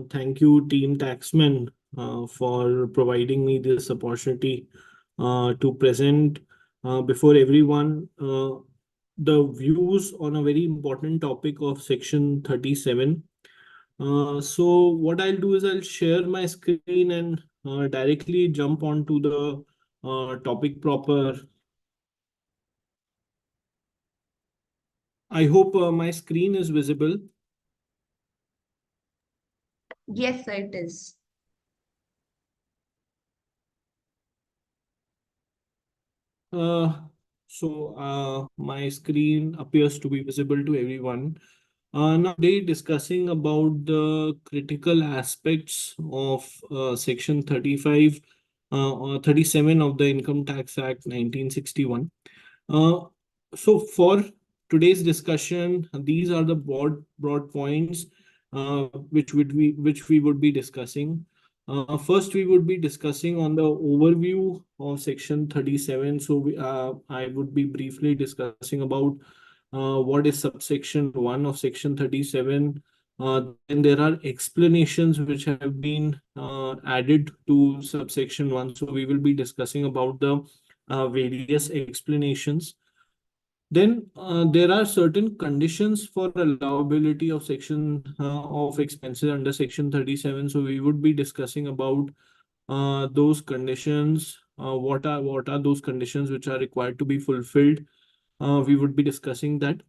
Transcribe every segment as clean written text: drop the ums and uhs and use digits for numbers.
Thank you, Team Taxman, for providing me this opportunity to present before everyone the views on a very important topic of Section 37. So what I'll do is I'll share my screen and directly jump onto the topic proper. I hope my screen is visible. Yes, sir, it is. My screen appears to be visible to everyone. Now today discussing about the critical aspects of Section 35 or 37 of the Income Tax Act 1961. Uh, for today's discussion, these are the broad points which we would be discussing. First, we would be discussing on the overview of Section 37. I would be briefly discussing about what is subsection 1 of Section 37. Then there are explanations which have been added to subsection 1. So we will be discussing about the various explanations. Then there are certain conditions for allowability of section of expenses under Section 37. So we would be discussing about those conditions. What are those conditions which are required to be fulfilled? We would be discussing that.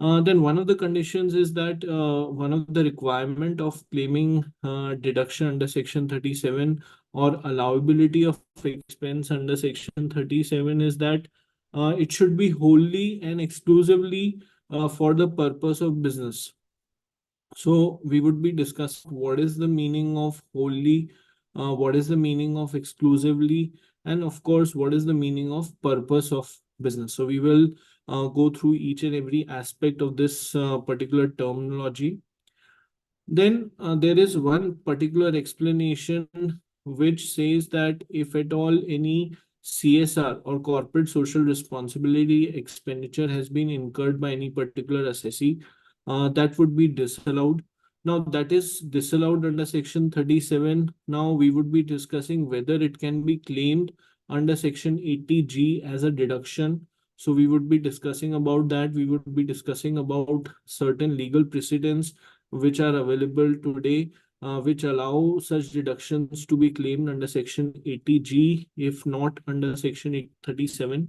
Then one of the conditions is that one of the requirement of claiming deduction under Section 37 or allowability of expense under Section 37 is that it should be wholly and exclusively for the purpose of business. So we would be discussing what is the meaning of wholly, what is the meaning of exclusively, and of course, what is the meaning of purpose of business. So we will go through each and every aspect of this particular terminology. Then there is one particular explanation which says that if at all any CSR or corporate social responsibility expenditure has been incurred by any particular assessee, that would be disallowed. Now, that is disallowed under Section 37. Now, we would be discussing whether it can be claimed under Section 80G as a deduction. So, we would be discussing about that. We would be discussing about certain legal precedents which are available today, which allow such deductions to be claimed under Section 80G, if not under Section 837.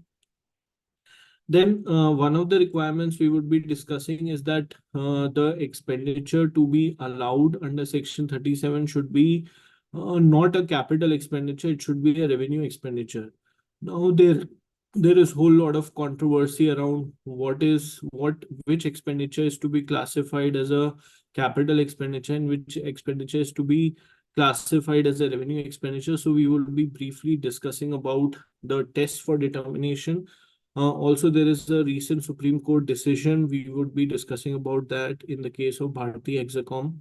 Then one of the requirements we would be discussing is that the expenditure to be allowed under Section 37 should be not a capital expenditure, it should be a revenue expenditure. Now there is whole lot of controversy around which expenditure is to be classified as a capital expenditure and which expenditure is to be classified as a revenue expenditure. So we will be briefly discussing about the test for determination. Also, there is a recent Supreme Court decision. We would be discussing about that in the case of Bharti Hexacom.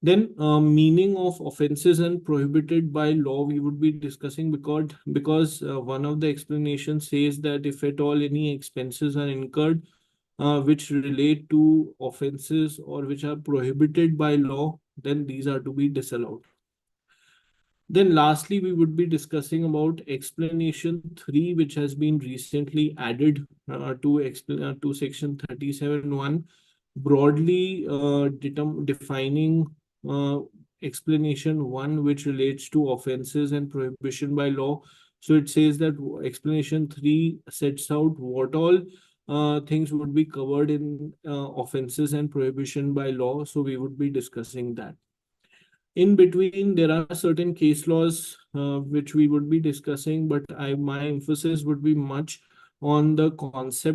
Then meaning of offenses and prohibited by law we would be discussing because one of the explanations says that if at all any expenses are incurred which relate to offenses or which are prohibited by law, then these are to be disallowed. Then lastly, we would be discussing about explanation 3, which has been recently added to Section 37(1), broadly defining explanation 1, which relates to offenses and prohibition by law. So it says that explanation 3 sets out what all things would be covered in offenses and prohibition by law. So we would be discussing that. In between, there are certain case laws which we would be discussing, but my emphasis would be much on the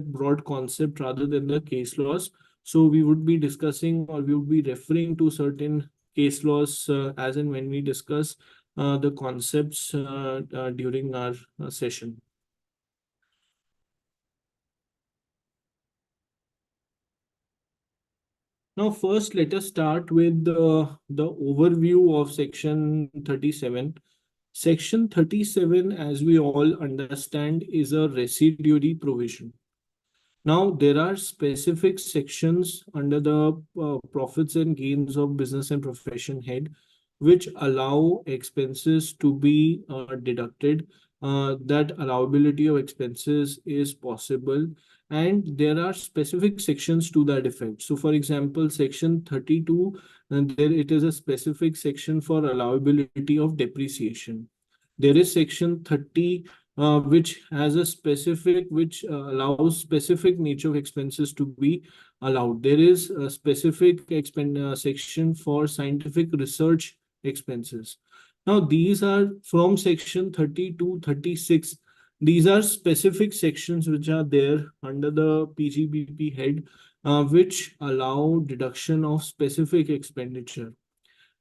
broad concept rather than the case laws. So we would be discussing or we would be referring to certain case laws as and when we discuss the concepts during our session. Now, first, let us start with the overview of Section 37. Section 37, as we all understand, is a residuary provision. Now, there are specific sections under the profits and gains of business and profession head, which allow expenses to be deducted. That allowability of expenses is possible, and there are specific sections to that effect. So, for example, section 32, there it is a specific section for allowability of depreciation. There is section 30 which has a specific which allows specific nature of expenses to be allowed. There is a specific section for scientific research expenses. Now these are from section 30 to 36. These are specific sections which are there under the PGBP head, which allow deduction of specific expenditure.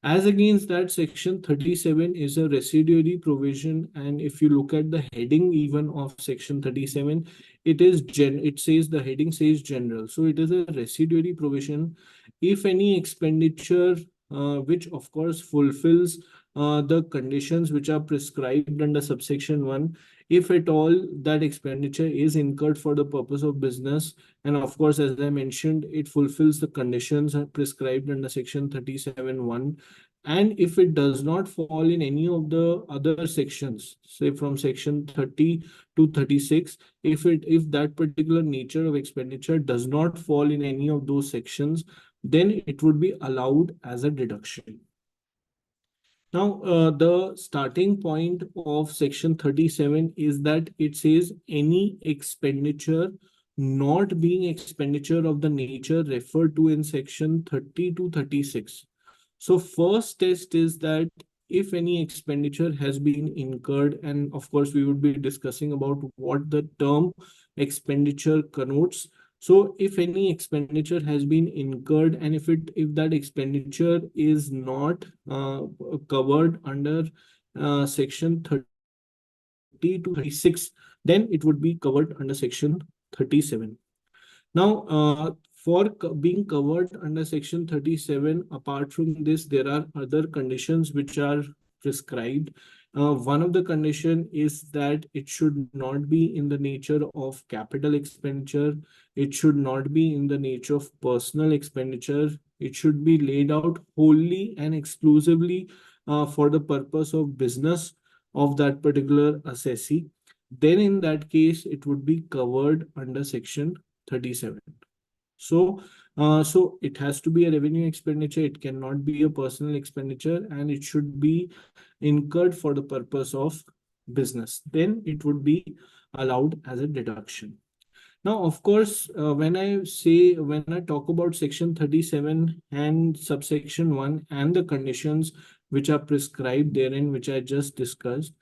As against that, section 37 is a residuary provision, and if you look at the heading even of section 37, it says the heading says general. So it is a residuary provision. If any expenditure which of course fulfills the conditions which are prescribed under subsection 1, if at all that expenditure is incurred for the purpose of business, and of course, as I mentioned, it fulfills the conditions prescribed under section 37(1), and if it does not fall in any of the other sections, say from section 30 to 36, if that particular nature of expenditure does not fall in any of those sections, then it would be allowed as a deduction. Now, the starting point of section 37 is that it says any expenditure not being expenditure of the nature referred to in section 30 to 36. So first test is that if any expenditure has been incurred, and of course we would be discussing about what the term expenditure connotes. So if any expenditure has been incurred, and if that expenditure is not covered under section 30 to 36, then it would be covered under section 37. Now, being covered under section 37, apart from this, there are other conditions which are prescribed. One of the condition is that it should not be in the nature of capital expenditure. It should not be in the nature of personal expenditure. It should be laid out wholly and exclusively for the purpose of business of that particular assessee. Then in that case, it would be covered under section 37. So it has to be a revenue expenditure. It cannot be a personal expenditure, and it should be incurred for the purpose of business. Then it would be allowed as a deduction. Now, of course, when I talk about section 37 and subsection 1 and the conditions which are prescribed therein, which I just discussed,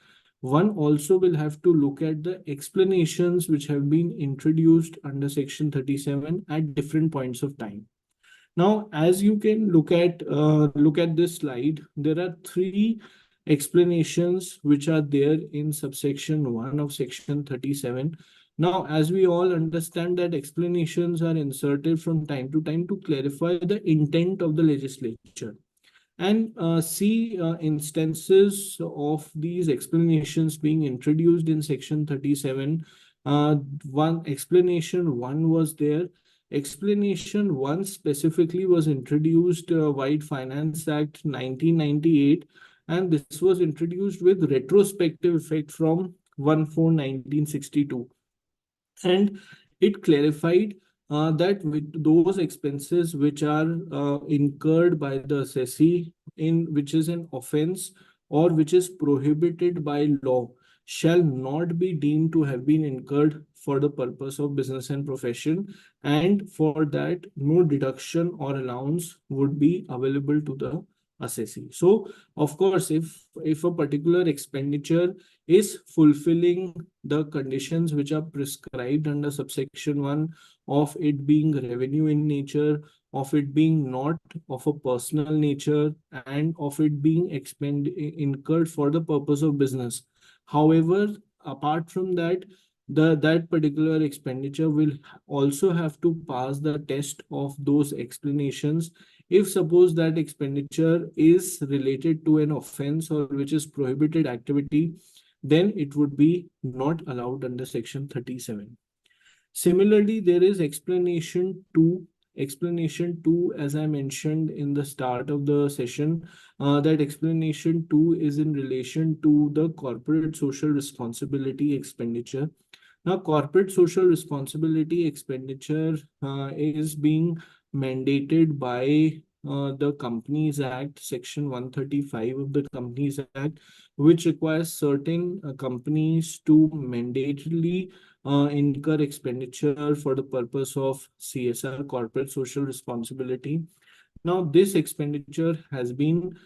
one also will have to look at the explanations which have been introduced under section 37 at different points of time. Now, as you can look at this slide, there are three explanations which are there in subsection 1 of section 37. Now, as we all understand that explanations are inserted from time to time to clarify the intent of the legislature, and see instances of these explanations being introduced in section 37. One explanation one was there. Explanation one specifically was introduced White Finance Act 1998, and this was introduced with retrospective effect from 1/4/1962, and it clarified that with those expenses which are incurred by the assessee in which is an offense or which is prohibited by law shall not be deemed to have been incurred for the purpose of business and profession, and for that no deduction or allowance would be available to the assessee. So of course, if a particular expenditure is fulfilling the conditions which are prescribed under subsection 1 of it being revenue in nature, of it being not of a personal nature, and of it being incurred for the purpose of business. However, apart from that, that particular expenditure will also have to pass the test of those explanations. If suppose that expenditure is related to an offense or which is prohibited activity, then it would be not allowed under section 37. Similarly, there is explanation two. Explanation two, as I mentioned in the start of the session, that explanation two is in relation to the corporate social responsibility expenditure. Now, corporate social responsibility expenditure is being mandated by the Companies Act, Section 135 of the Companies Act, which requires certain companies to mandatorily incur expenditure for the purpose of CSR, corporate social responsibility. Now, this expenditure has been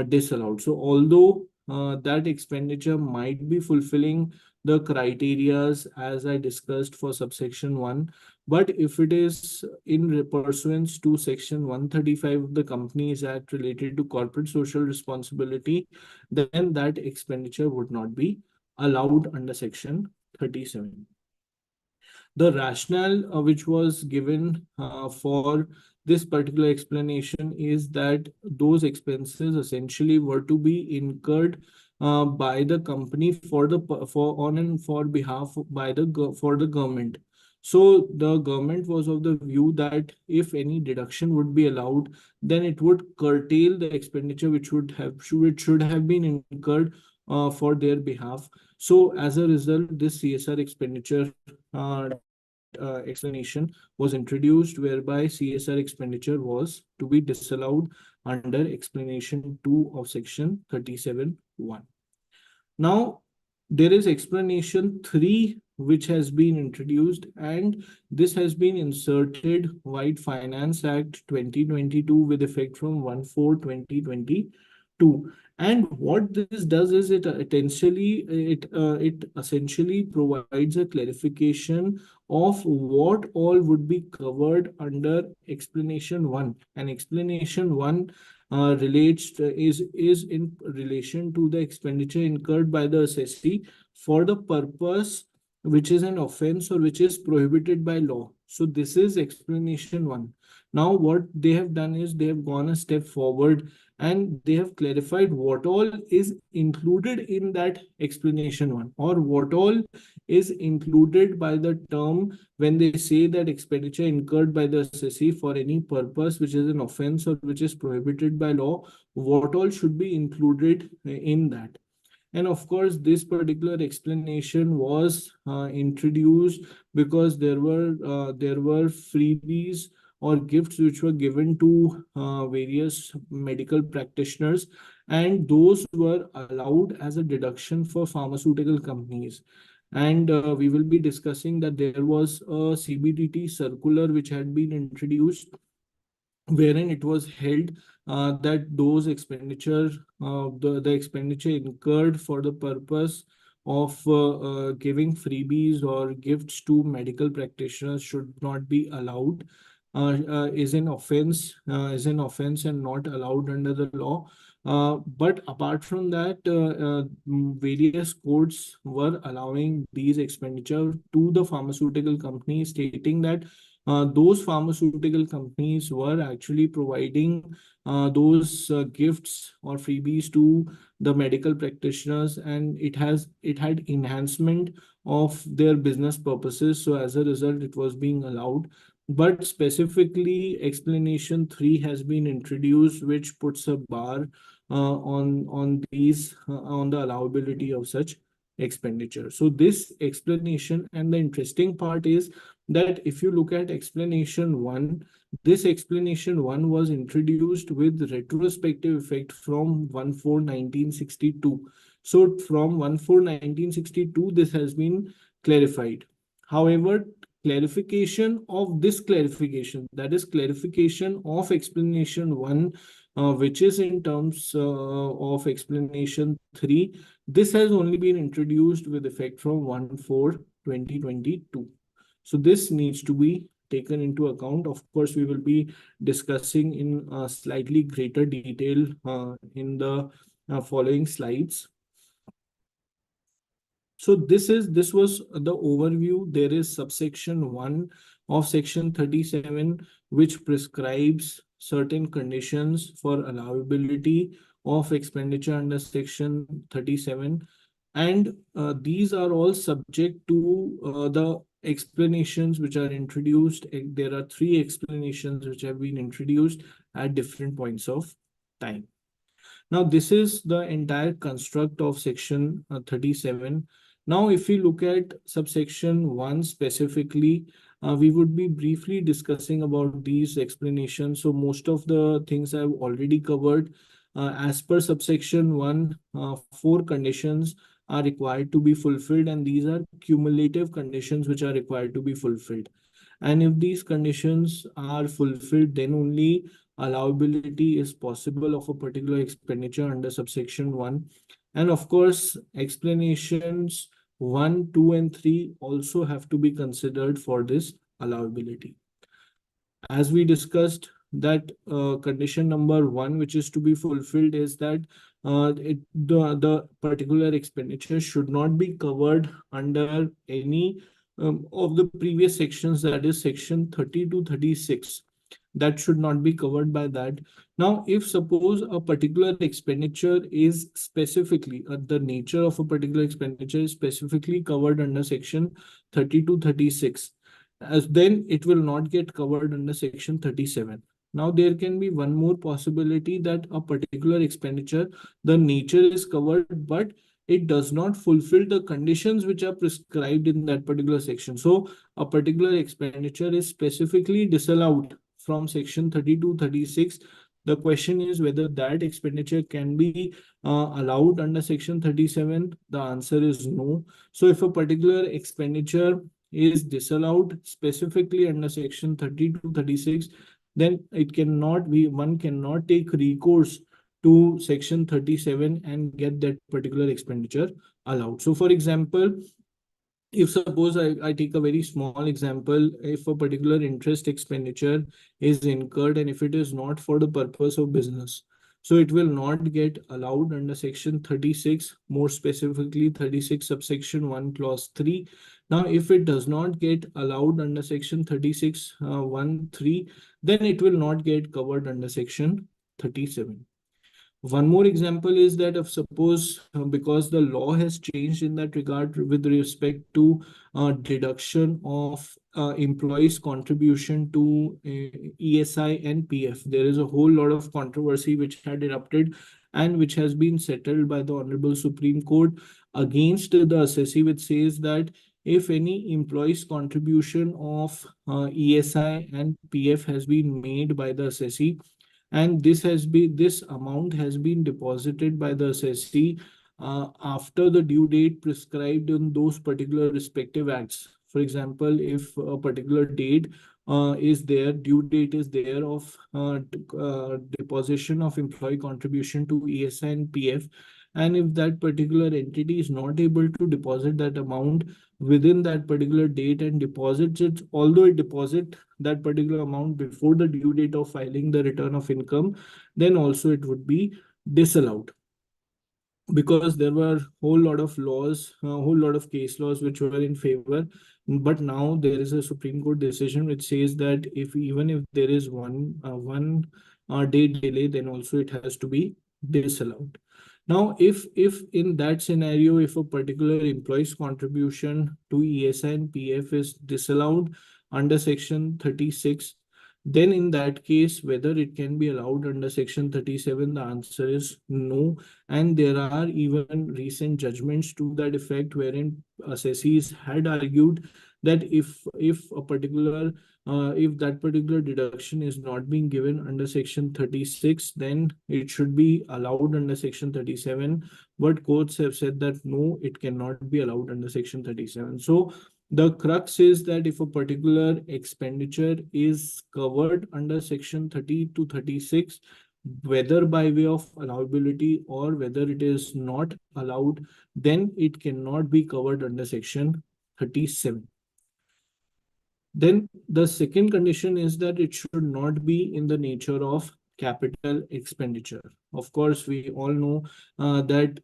disallowed. So, although that expenditure might be fulfilling the criterias as I discussed for subsection 1, but if it is in pursuance to section 135 of the Companies Act related to corporate social responsibility, then that expenditure would not be allowed under section 37. The rationale which was given for this particular explanation is that those expenses essentially were to be incurred by the company for the for on and for behalf by the for the government. So the government was of the view that if any deduction would be allowed, then it would curtail the expenditure which should have been incurred for their behalf. So as a result, this CSR expenditure explanation was introduced, whereby CSR expenditure was to be disallowed under explanation 2 of section 37(1). Now, there is explanation 3 which has been introduced, and this has been inserted White Finance Act 2022 with effect from 1/4/2022. And what this does is it essentially provides a clarification of what all would be covered under explanation 1. And explanation 1 is in relation to the expenditure incurred by the assessee for the purpose which is an offense or which is prohibited by law. So this is explanation 1. Now what they have done is they have gone a step forward and they have clarified what all is included in that explanation 1, or what all is included by the term when they say that expenditure incurred by the assessee for any purpose which is an offense or which is prohibited by law, what all should be included in that. And of course, this particular explanation was introduced because there were freebies or gifts which were given to various medical practitioners, and those were allowed as a deduction for pharmaceutical companies. And we will be discussing that there was a CBDT circular which had been introduced, wherein it was held that those expenditure, the expenditure incurred for the purpose of giving freebies or gifts to medical practitioners should not be allowed, is an offense and not allowed under the law. But apart from that, various courts were allowing these expenditure to the pharmaceutical companies, stating that those pharmaceutical companies were actually providing those gifts or freebies to the medical practitioners, and it had enhancement of their business purposes. So as a result, it was being allowed. But specifically, explanation 3 has been introduced, which puts a bar on the allowability of such expenditure. So this explanation, and the interesting part is that if you look at explanation 1, this explanation 1 was introduced with retrospective effect from 1/4/1962. So from 1/4/1962, this has been clarified. However, clarification of this clarification, that is clarification of explanation 1, which is in terms of explanation 3, this has only been introduced with effect from 1/4/2022. So this needs to be taken into account. Of course, we will be discussing in slightly greater detail in the following slides. So this was the overview. There is subsection 1 of section 37, which prescribes certain conditions for allowability of expenditure under section 37. And these are all subject to the explanations which are introduced. There are three explanations which have been introduced at different points of time. Now, this is the entire construct of section 37. Now, if we look at subsection 1 specifically, we would be briefly discussing about these explanations. So, most of the things I've already covered. As per subsection 1, four conditions are required to be fulfilled, and these are cumulative conditions which are required to be fulfilled. And if these conditions are fulfilled, then only allowability is possible of a particular expenditure under subsection 1. And of course, explanations 1, 2, and 3 also have to be considered for this allowability. As we discussed, that condition number 1 which is to be fulfilled is that the particular expenditure should not be covered under any of the previous sections, that is section 30 to 36. That should not be covered by that. Now, if suppose a particular expenditure is specifically, the nature of a particular expenditure is specifically covered under section 30 to 36, as then it will not get covered under section 37. Now, there can be one more possibility that a particular expenditure, the nature is covered, but it does not fulfill the conditions which are prescribed in that particular section. So, a particular expenditure is specifically disallowed from section 30 to 36. The question is whether that expenditure can be allowed under section 37. The answer is no. So, if a particular expenditure is disallowed specifically under section 30 to 36, then it cannot be, one cannot take recourse to section 37 and get that particular expenditure allowed. So for example, if suppose I take a very small example, if a particular interest expenditure is incurred and if it is not for the purpose of business, so it will not get allowed under section 36, more specifically 36 subsection 1 clause 3. Now, if it does not get allowed under section 36 1 3, then it will not get covered under section 37. One more example is that if suppose because the law has changed in that regard with respect to deduction of employees' contribution to ESI and PF, there is a whole lot of controversy which had erupted and which has been settled by the Honorable Supreme Court against the assessee, which says that if any employee's contribution of ESI and PF has been made by the assessee, and this amount has been deposited by the assessee after the due date prescribed in those particular respective acts. For example, if a particular date is there, due date is there of deposition of employee contribution to ESI and PF, and if that particular entity is not able to deposit that amount within that particular date and deposits it, although it deposit that particular amount before the due date of filing the return of income, then also it would be disallowed, because there were whole lot of laws, a whole lot of case laws which were in favor. But now there is a Supreme Court decision which says that if even if there is one day delay, then also it has to be disallowed. Now, if in that scenario, if a particular employee's contribution to ESI and PF is disallowed under section 36, then in that case, whether it can be allowed under section 37, the answer is no. And there are even recent judgments to that effect, wherein assessees had argued that if a particular if that particular deduction is not being given under section 36, then it should be allowed under section 37. But courts have said that no, it cannot be allowed under section 37. So the crux is that if a particular expenditure is covered under section 30 to 36, whether by way of allowability or whether it is not allowed, then it cannot be covered under section 37. Then the second condition is that it should not be in the nature of capital expenditure. Of course, we all know that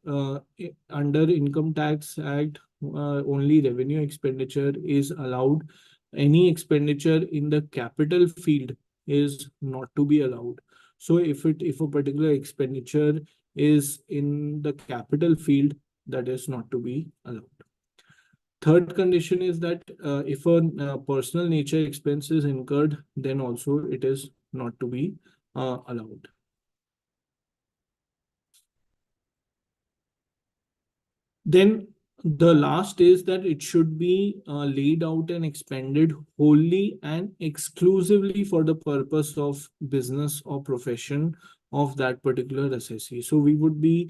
under Income Tax Act, only revenue expenditure is allowed. Any expenditure in the capital field is not to be allowed. So if a particular expenditure is in the capital field, that is not to be allowed. Third condition is that if a personal nature expense is incurred, then also it is not to be allowed. Then the last is that it should be laid out and expended wholly and exclusively for the purpose of business or profession of that particular assessee. So we would be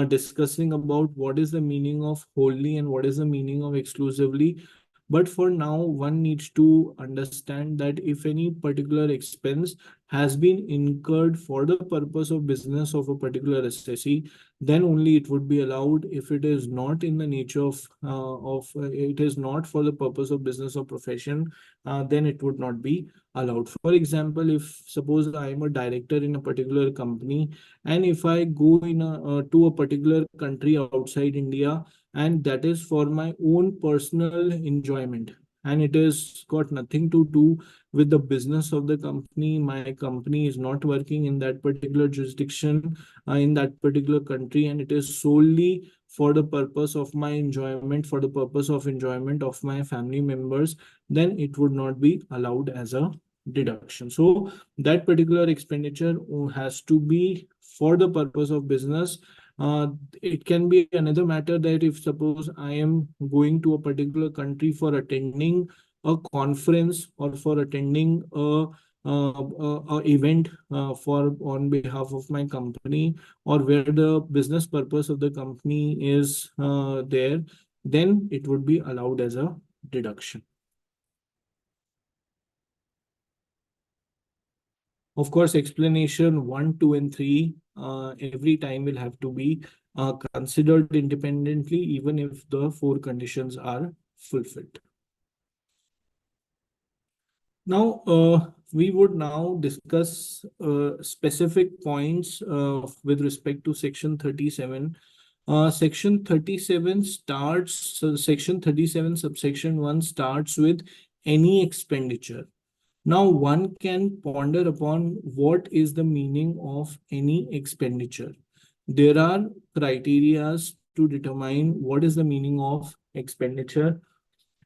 discussing about what is the meaning of wholly and what is the meaning of exclusively. But for now, one needs to understand that if any particular expense has been incurred for the purpose of business of a particular assessee, then only it would be allowed. If it is not in the nature of it is not for the purpose of business or profession, then it would not be allowed. For example, if suppose I am a director in a particular company, and if I go to a particular country outside India, and that is for my own personal enjoyment, and it has got nothing to do with the business of the company. My company is not working in that particular jurisdiction, in that particular country, and it is solely for the purpose of my enjoyment, for the purpose of enjoyment of my family members, then it would not be allowed as a deduction. So that particular expenditure has to be for the purpose of business. uh, it can be another matter that if suppose I am going to a particular country for attending a conference or for attending a event for on behalf of my company, or where the business purpose of the company is there, then it would be allowed as a deduction. Of course, explanation 1, 2, and 3 every time will have to be considered independently, even if the four conditions are fulfilled. Now, we would now discuss specific points with respect to Section 37. Section 37 starts, so Section 37 subsection 1 starts with any expenditure. Now, one can ponder upon what is the meaning of any expenditure. There are criterias to determine what is the meaning of expenditure.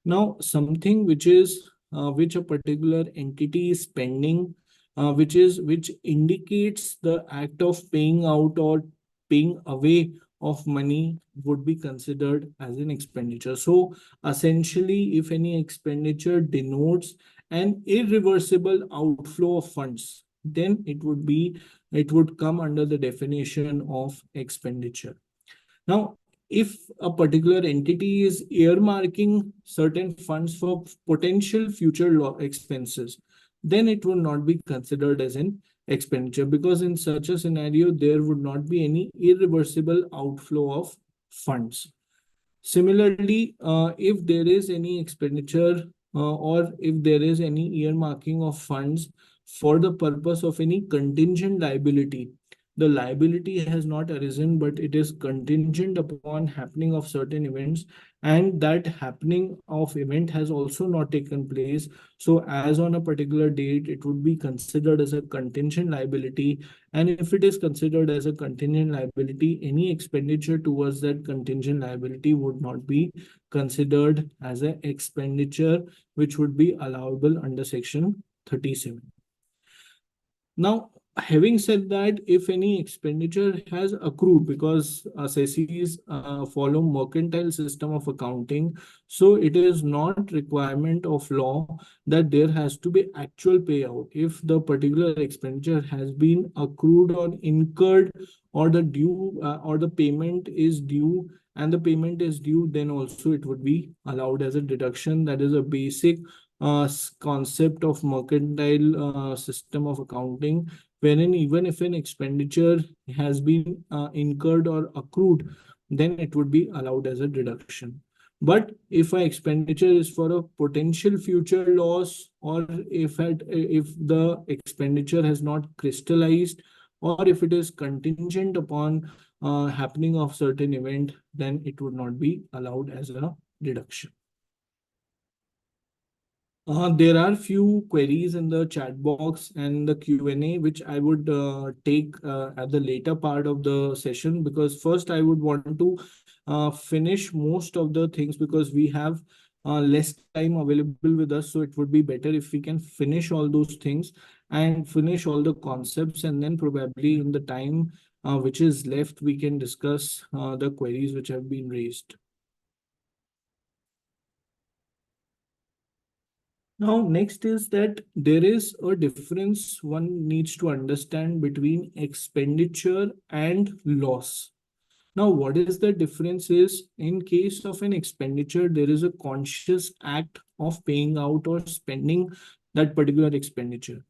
Now, something which a particular entity is spending, which indicates the act of paying out or paying away of money, would be considered as an expenditure. So essentially, if any expenditure denotes an irreversible outflow of funds, then it would come under the definition of expenditure. Now, if a particular entity is earmarking certain funds for potential future expenses, then it would not be considered as an expenditure, because in such a scenario, there would not be any irreversible outflow of funds. Similarly, if there is any expenditure or if there is any earmarking of funds for the purpose of any contingent liability, the liability has not arisen, but it is contingent upon happening of certain events, and that happening of event has also not taken place. So, as on a particular date, it would be considered as a contingent liability, and if it is considered as a contingent liability, any expenditure towards that contingent liability would not be considered as an expenditure, which would be allowable under Section 37. Now, having said that, if any expenditure has accrued, because assessees follow mercantile system of accounting, so it is not requirement of law that there has to be actual payout. If the particular expenditure has been accrued or incurred, or the due or the payment is due, and the payment is due, then also it would be allowed as a deduction. That is a basic concept of mercantile system of accounting, wherein even if an expenditure has been incurred or accrued, then it would be allowed as a deduction. But if an expenditure is for a potential future loss, or if the expenditure has not crystallized, or if it is contingent upon happening of certain event, then it would not be allowed as a deduction. There are few queries in the chat box and the Q&A, which I would take at the later part of the session, because first I would want to finish most of the things, because we have less time available with us. So it would be better if we can finish all those things and finish all the concepts, and then probably in the time which is left, we can discuss the queries which have been raised. Now, next is that there is a difference one needs to understand between expenditure and loss. Now, what is the difference is, in case of an expenditure, there is a conscious act of paying out or spending that particular expenditure.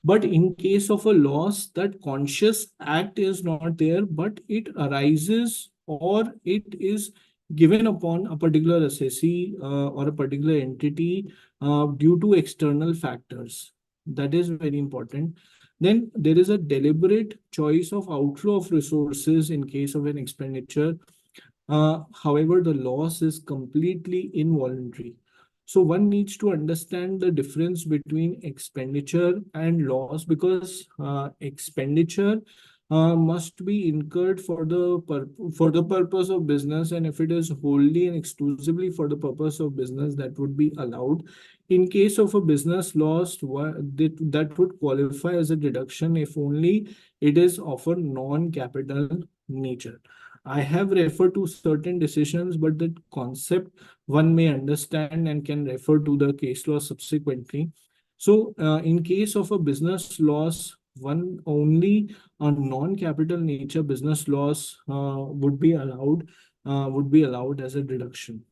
But in case of a loss, that conscious act is not there, but it arises or it is given upon a particular assessee or a particular entity due to external factors. That is very important. Then there is a deliberate choice of outflow of resources in case of an expenditure. However, the loss is completely involuntary. So one needs to understand the difference between expenditure and loss, because expenditure must be incurred for the purpose of business, and if it is wholly and exclusively for the purpose of business, that would be allowed. In case of a business loss, that would qualify as a deduction if only it is of a non-capital nature. I have referred to certain decisions, but the concept one may understand and can refer to the case law subsequently. So, in case of a business loss, one only a non-capital nature business loss would be allowed as a deduction.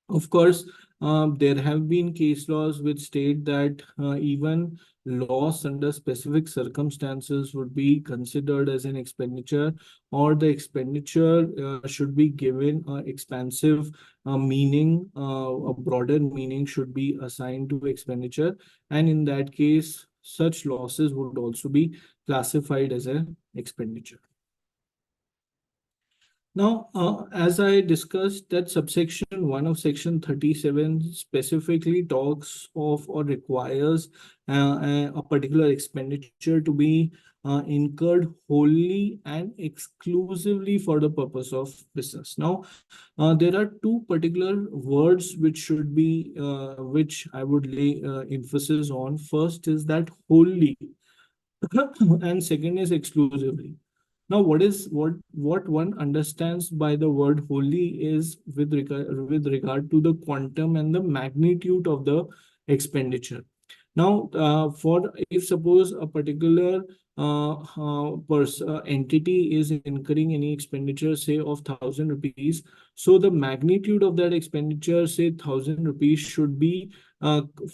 Of course, there have been case laws which state that even loss under specific circumstances would be considered as an expenditure, or the expenditure should be given expansive meaning, a broader meaning should be assigned to expenditure. And in that case, such losses would also be classified as an expenditure. Now, as I discussed, that subsection 1 of section 37 specifically talks of or requires a particular expenditure to be incurred wholly and exclusively for the purpose of business. Now, there are two particular words which I would lay emphasis on. First is that wholly, and second is exclusively. Now, what one understands by the word wholly is with regard to the quantum and the magnitude of the expenditure. Now, for if suppose a particular entity is incurring any expenditure, say of 1,000 rupees, so the magnitude of that expenditure, say 1,000 rupees, should be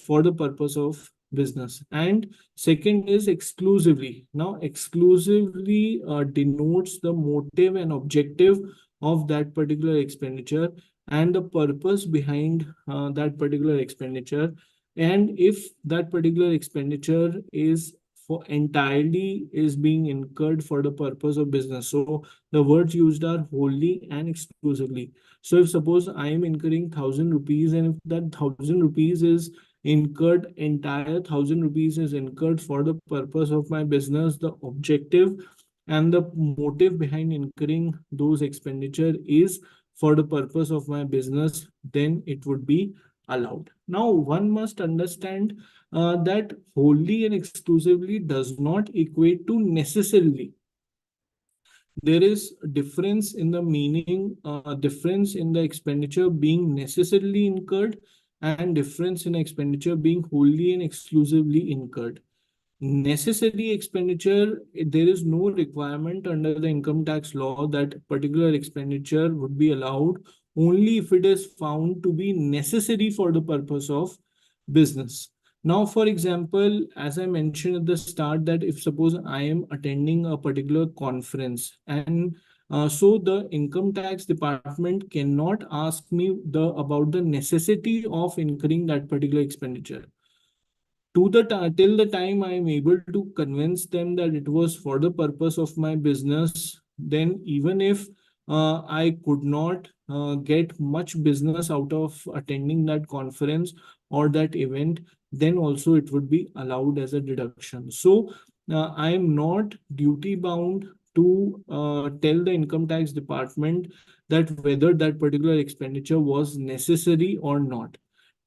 for the purpose of business. And second is exclusively. Now, exclusively denotes the motive and objective of that particular expenditure and the purpose behind that particular expenditure. And if that particular expenditure is for entirely is being incurred for the purpose of business. So the words used are wholly and exclusively. So if suppose I am incurring 1,000 rupees, and if that 1,000 rupees is incurred, entire 1,000 rupees is incurred for the purpose of my business, the objective and the motive behind incurring those expenditure is for the purpose of my business, then it would be allowed. Now, one must understand that wholly and exclusively does not equate to necessarily. There is a difference in the meaning, difference in the expenditure being necessarily incurred, and difference in expenditure being wholly and exclusively incurred. Necessary expenditure, there is no requirement under the income tax law that particular expenditure would be allowed only if it is found to be necessary for the purpose of business. Now, for example, as I mentioned at the start, that if suppose I am attending a particular conference, and so the income tax department cannot ask me about the necessity of incurring that particular expenditure. Till the time I am able to convince them that it was for the purpose of my business, then even if I could not get much business out of attending that conference or that event, then also it would be allowed as a deduction. So I am not duty bound to tell the income tax department that whether that particular expenditure was necessary or not.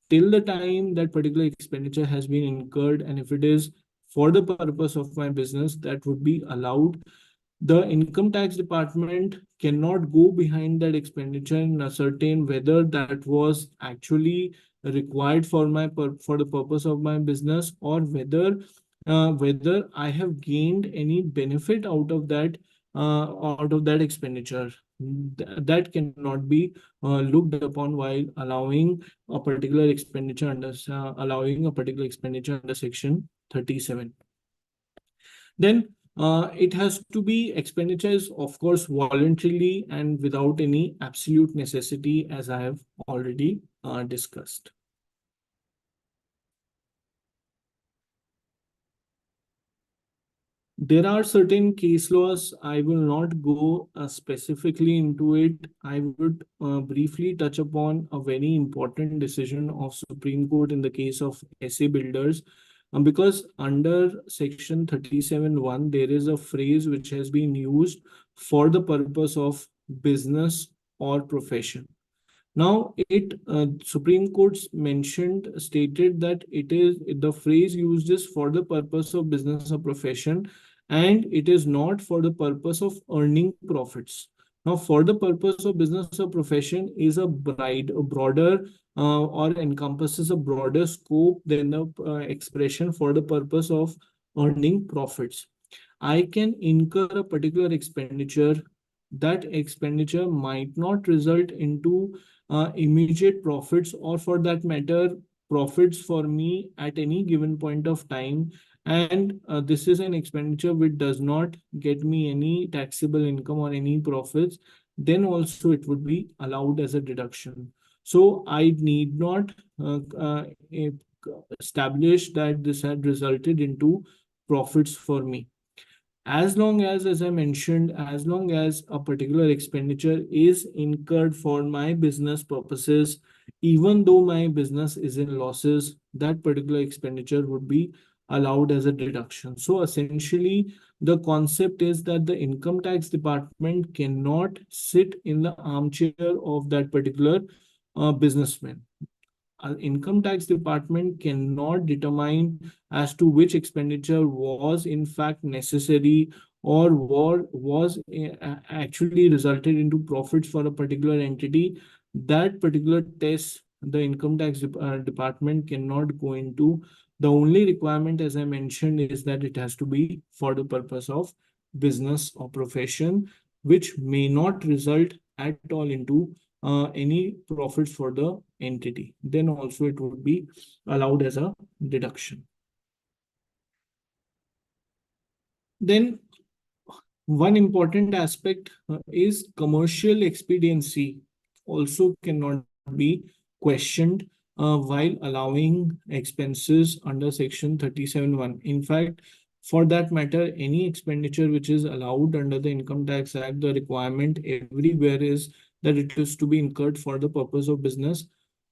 Till the time that particular expenditure has been incurred, and if it is for the purpose of my business, that would be allowed. The income tax department cannot go behind that expenditure and ascertain whether that was actually required for for the purpose of my business, or whether I have gained any benefit out of that expenditure. That cannot be looked upon while allowing a particular expenditure under section 37. Then it has to be expenditures, of course, voluntarily and without any absolute necessity, as I have already discussed. There are certain case laws. I will not go specifically into it. I would briefly touch upon a very important decision of Supreme Court in the case of SA Builders. Because under section 37(1), there is a phrase which has been used for the purpose of business or profession. Now, Supreme Court's stated that it is the phrase used is for the purpose of business or profession, and it is not for the purpose of earning profits. Now, for the purpose of business or profession is a broader or encompasses a broader scope than the expression for the purpose of earning profits. I can incur a particular expenditure. That expenditure might not result into immediate profits, or for that matter, profits for me at any given point of time. And this is an expenditure which does not get me any taxable income or any profits. Then also it would be allowed as a deduction. So I need not establish that this had resulted into profits for me. As I mentioned, as long as a particular expenditure is incurred for my business purposes, even though my business is in losses, that particular expenditure would be allowed as a deduction. So essentially, the concept is that the income tax department cannot sit in the armchair of that particular businessman. Income tax department cannot determine as to which expenditure was in fact necessary, or was actually resulted into profits for a particular entity. That particular test the income tax department cannot go into. The only requirement, as I mentioned, is that it has to be for the purpose of business or profession, which may not result at all into any profits for the entity. Then also it would be allowed as a deduction. Then one important aspect is commercial expediency also cannot be questioned while allowing expenses under section 37(1). In fact, for that matter, any expenditure which is allowed under the Income Tax Act, the requirement everywhere is that it is to be incurred for the purpose of business.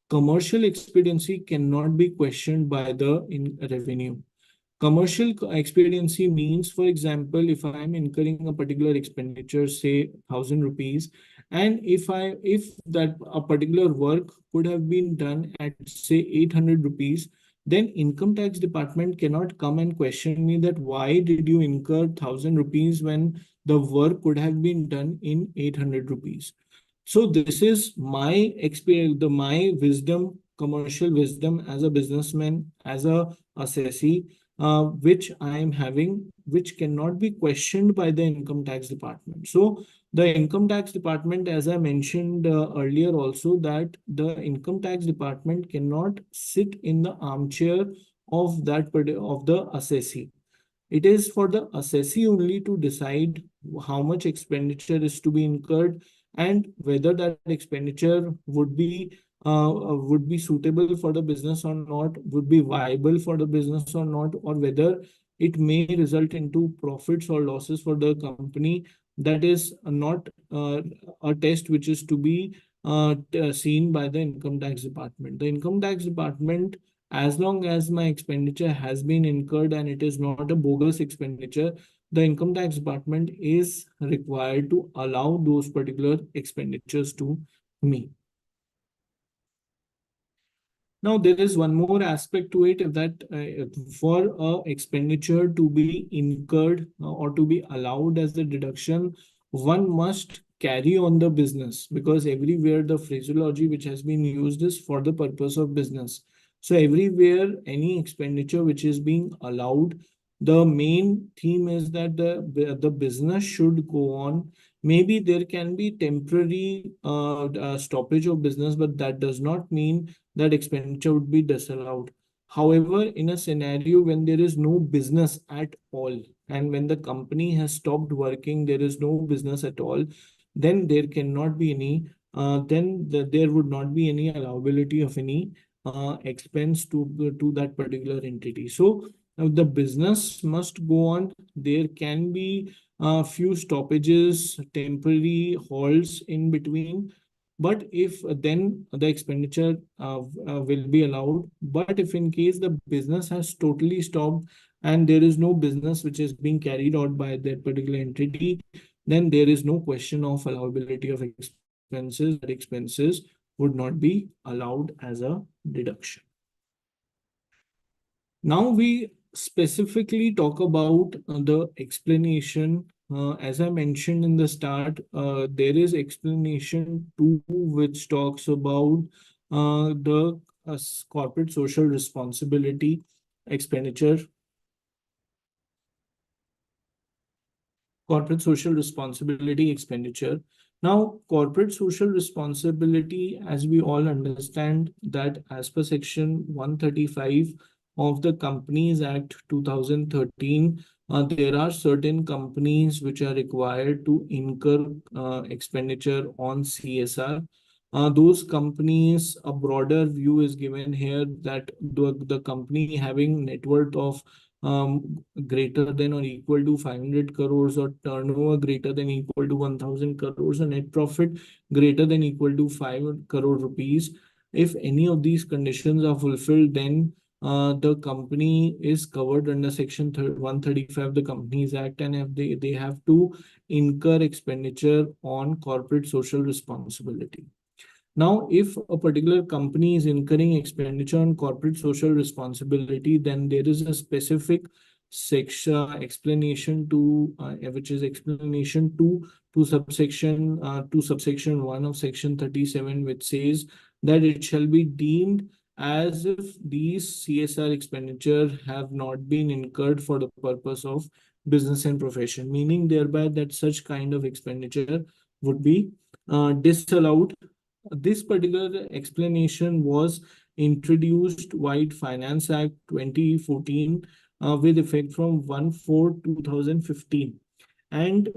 Commercial expediency cannot be questioned by the revenue. Commercial expediency means, for example, if I am incurring a particular expenditure, say 1,000 rupees, and if that a particular work could have been done at say 800 rupees, then income tax department cannot come and question me that why did you incur 1,000 rupees when the work could have been done in 800 rupees. So this is my experience, my wisdom, commercial wisdom as a businessman, as a assessee, which I am having, which cannot be questioned by the income tax department. So the income tax department, as I mentioned earlier also, that the income tax department cannot sit in the armchair of the assessee. It is for the assessee only to decide how much expenditure is to be incurred, and whether that expenditure would be suitable for the business or not, would be viable for the business or not, or whether it may result into profits or losses for the company. That is not a test which is to be seen by the income tax department. The income tax department, as long as my expenditure has been incurred and it is not a bogus expenditure, the income tax department is required to allow those particular expenditures to me. Now, there is one more aspect to it that for a expenditure to be incurred or to be allowed as a deduction, one must carry on the business, because everywhere the phraseology which has been used is for the purpose of business. So everywhere any expenditure which is being allowed, the main theme is that the business should go on. Maybe there can be temporary stoppage of business, but that does not mean that expenditure would be disallowed. However, in a scenario when there is no business at all, and when the company has stopped working, there is no business at all, then there cannot be any, there would not be any allowability of any expense to that particular entity. So the business must go on. There can be a few stoppages, temporary halts in between, but if then the expenditure will be allowed. But if in case the business has totally stopped and there is no business which is being carried out by that particular entity, then there is no question of allowability of expenses. That expenses would not be allowed as a deduction. Now we specifically talk about the explanation. As I mentioned in the start, there is explanation two which talks about the corporate social responsibility expenditure, corporate social responsibility expenditure. Now, corporate social responsibility, as we all understand, that as per Section 135 of the Companies Act 2013, there are certain companies which are required to incur expenditure on CSR. Those companies, a broader view is given here that the company having net worth of greater than or equal to 500 crores, or turnover greater than equal to 1000 crores, or net profit greater than equal to 5 crore rupees. If any of these conditions are fulfilled, then the company is covered under Section 135 of the Companies Act, and if they have to incur expenditure on corporate social responsibility. Now, if a particular company is incurring expenditure on corporate social responsibility, then there is a specific section explanation to which is explanation to subsection 1 of Section 37, which says that it shall be deemed as if these CSR expenditure have not been incurred for the purpose of business and profession, meaning thereby that such kind of expenditure would be disallowed. This particular explanation was introduced by Finance Act 2014 with effect from 1/4/2015. And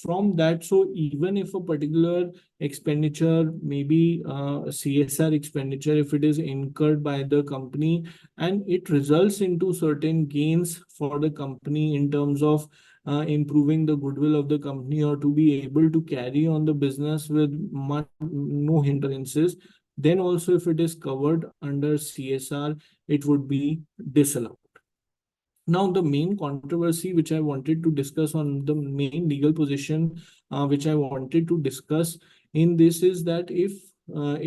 from that, so even if a particular expenditure, maybe CSR expenditure, if it is incurred by the company and it results into certain gains for the company in terms of improving the goodwill of the company, or to be able to carry on the business with no hindrances, then also if it is covered under CSR, it would be disallowed. Now, the main controversy which I wanted to discuss, on the main legal position which I wanted to discuss in this, is that if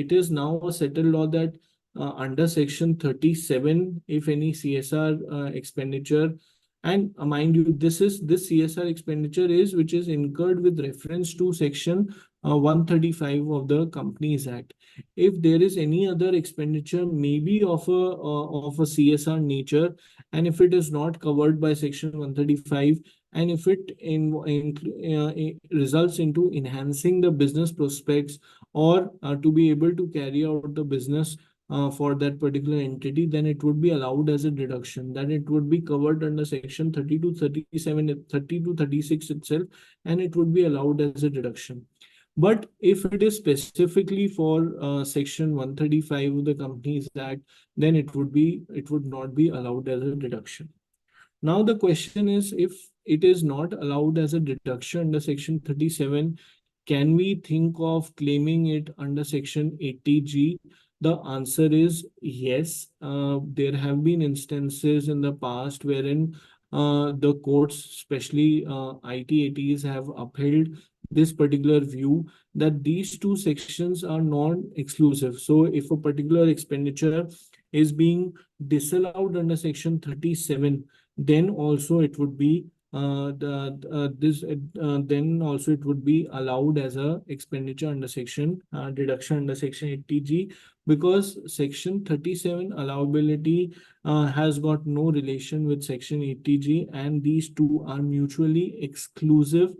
it is now a settled law that under Section 37, if any CSR expenditure, and mind you, this CSR expenditure is which is incurred with reference to Section 135 of the Companies Act. If there is any other expenditure, maybe of a CSR nature, and if it is not covered by Section 135, and if it results into enhancing the business prospects, or to be able to carry out the business for that particular entity, then it would be allowed as a deduction. That it would be covered under Section 30 to 37, 30 to 36 itself, and it would be allowed as a deduction. But if it is specifically for Section 135 of the Companies Act, then it would not be allowed as a deduction. Now the question is, if it is not allowed as a deduction under Section 37, can we think of claiming it under Section 80G? The answer is yes. There have been instances in the past wherein the courts, especially ITATs, have upheld this particular view that these two sections are non-exclusive. So if a particular expenditure is being disallowed under section 37, then also it would be then also it would be allowed as a expenditure under section deduction under section 80G, because section 37 allowability has got no relation with section 80G, and these two are mutually exclusive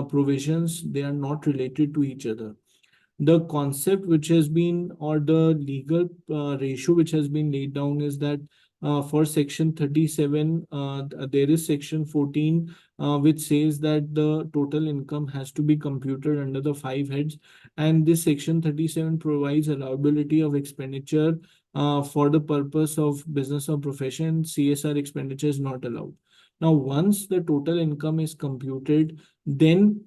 provisions. They are not related to each other. The concept which has been, or the legal ratio which has been laid down, is that for section 37 there is section 14 which says that the total income has to be computed under the five heads, and this section 37 provides allowability of expenditure for the purpose of business or profession. CSR expenditure is not allowed. Now once the total income is computed, then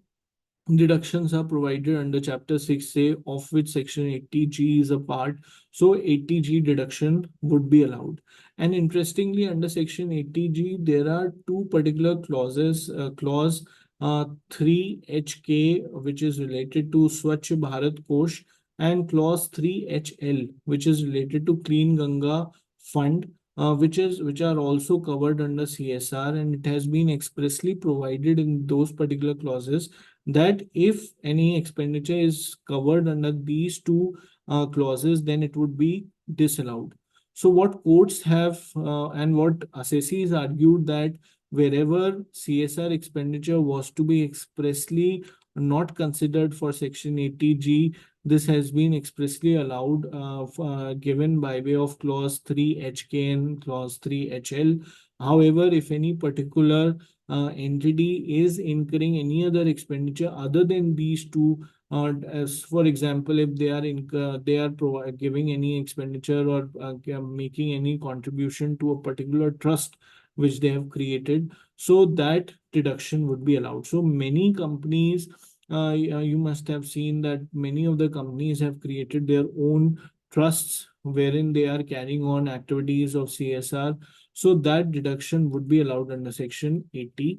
deductions are provided under Chapter 6A, of which Section 80G is a part. So 80G deduction would be allowed. And interestingly, under Section 80G, there are two particular clauses. Clause 3HK, which is related to Swachh Bharat Kosh, and Clause 3HL, which is related to Clean Ganga Fund, which are also covered under CSR, and it has been expressly provided in those particular clauses that if any expenditure is covered under these two clauses, then it would be disallowed. So what courts have and what assessees argued, that wherever CSR expenditure was to be expressly not considered for Section 80G, this has been expressly allowed, given by way of Clause 3HK and Clause 3HL. However, if any particular entity is incurring any other expenditure other than these two, as for example, if they are giving any expenditure, or making any contribution to a particular trust which they have created, so that deduction would be allowed. So many companies, you must have seen that many of the companies have created their own trusts wherein they are carrying on activities of CSR, so that deduction would be allowed under section 80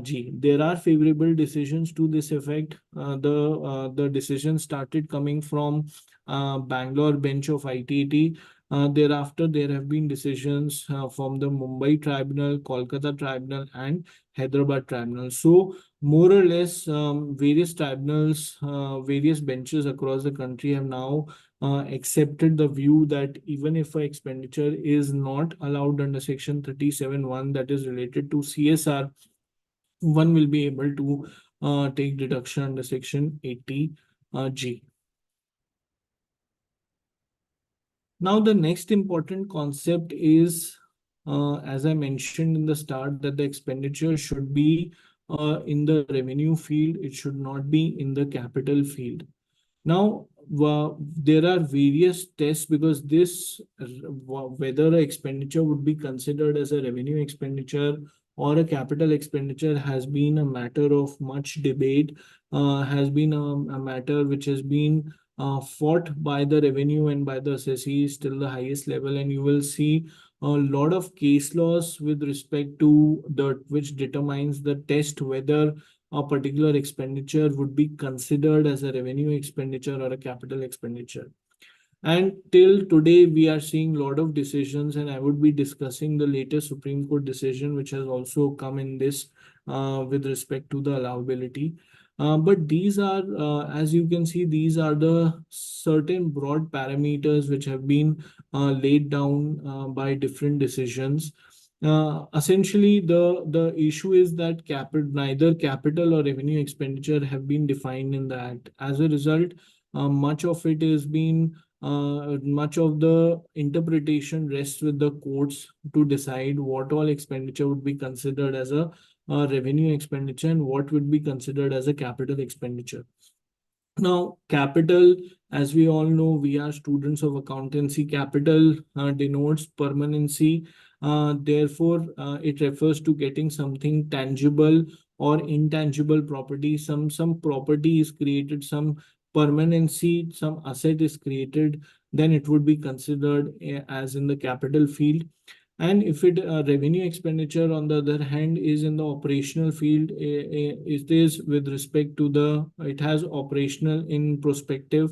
G. There are favorable decisions to this effect. The decision started coming from Bangalore bench of ITT. Thereafter, there have been decisions from the Mumbai Tribunal, Kolkata Tribunal, and Hyderabad Tribunal. So, more or less, various tribunals, various benches across the country have now accepted the view that even if an expenditure is not allowed under section 37(1), that is related to CSR, one will be able to take deduction under section 80 G. Now, the next important concept is, as I mentioned in the start, that the expenditure should be in the revenue field. It should not be in the capital field. Now, there are various tests, because this whether a expenditure would be considered as a revenue expenditure or a capital expenditure has been a matter of much debate, has been a matter which has been fought by the revenue and by the assessees till the highest level, and you will see a lot of case laws with respect to the which determines the test whether a particular expenditure would be considered as a revenue expenditure or a capital expenditure. And till today, we are seeing a lot of decisions, and I would be discussing the latest Supreme Court decision, which has also come in this with respect to the allowability. But these are, as you can see, these are the certain broad parameters which have been laid down by different decisions. Essentially, the issue is that neither capital or revenue expenditure have been defined in the Act. As a result, much of it has been much of the interpretation rests with the courts to decide what all expenditure would be considered as a revenue expenditure and what would be considered as a capital expenditure. Now, capital, as we all know, we are students of accountancy. Capital denotes permanency. Therefore, it refers to getting something tangible or intangible property. Some property is created, some permanency, some asset is created, then it would be considered as in the capital field. And if it revenue expenditure, on the other hand, is in the operational field, it is with respect to it has operational in perspective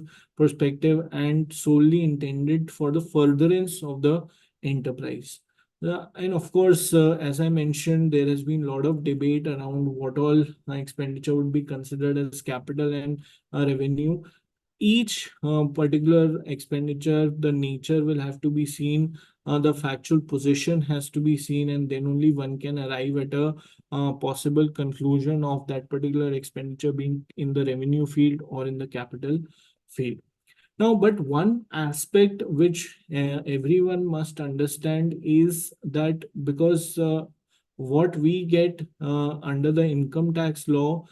and solely intended for the furtherance of the enterprise. And of course, as I mentioned, there has been a lot of debate around what all expenditure would be considered as capital and revenue. Each particular expenditure, the nature will have to be seen, the factual position has to be seen, and then only one can arrive at a possible conclusion of that particular expenditure being in the revenue field or in the capital field. Now, but one aspect which everyone must understand is that because what we get under the income tax law